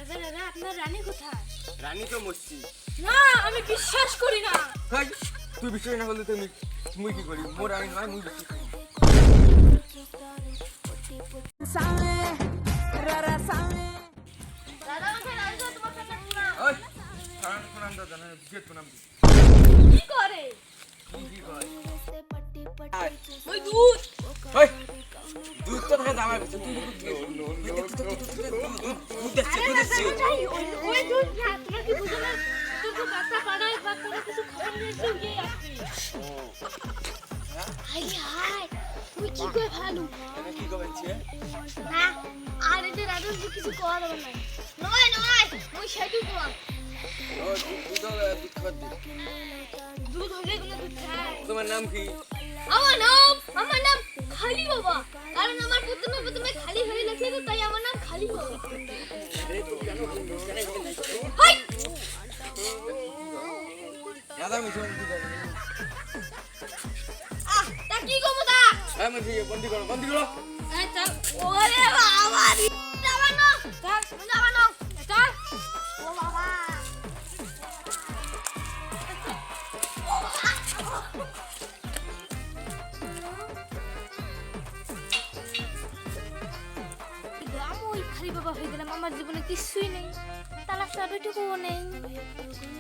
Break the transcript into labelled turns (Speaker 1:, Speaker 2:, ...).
Speaker 1: দাদা আপনার রানী কোথায়?
Speaker 2: রানী তো মরছি।
Speaker 1: না আমি বিশ্বাস করি না।
Speaker 2: ভাই তুই বিষয় না বললে তুমি মুই কি করি? মোর রানী নয়, মুই বিশ্বাস করি।
Speaker 1: দাদা আমাকে রানী তো তোমার কাছে না।
Speaker 2: ওই সারান প্রণাম দাদা না বিয়ে প্রণাম দি।
Speaker 1: কি করে?
Speaker 2: কি কয়?
Speaker 1: ওই দুধ।
Speaker 2: ওই দুধ তো থাকে আমার কাছে, তুই দুধ দেখছিস,
Speaker 1: আরে
Speaker 2: দুধ দেখছিস।
Speaker 1: দাদা ভাই ওই দুধ না তোমরা কি বুঝো না? তুমি বাচ্চা পাড়ায় বা কোনো কিছু খাবার নিয়ে এসে গিয়ে আসবি। হাই হাই তুই কি করে ভালো?
Speaker 2: এটা কি কবেছে?
Speaker 1: না আর এদের রাধন কিছু করা যাবে না। নয় নয় ওই সেটু কর।
Speaker 2: ও দুধ দুধ খাবার দি।
Speaker 1: দুধ হলে কোনো দুধ খায়।
Speaker 2: তোমার নাম কি?
Speaker 1: আমার নাম খালি বাবা। কারণ আমার প্রথমে খালি হয়ে গেছে তো তাই আমার নাম খালি বাবা। হাই
Speaker 2: দাদা মিশন কি করে?
Speaker 1: তা কি গো দা?
Speaker 2: হ্যাঁ আমি বন্দি করো, বন্দি করো।
Speaker 1: চল ওরে বাবা যাবানো চল যাবানো চল ও বাবা আমি ওই খালি বাবা হয়ে গেলাম আমার জীবনে কিছুই নেই তালাক চাবিটুকুও নেই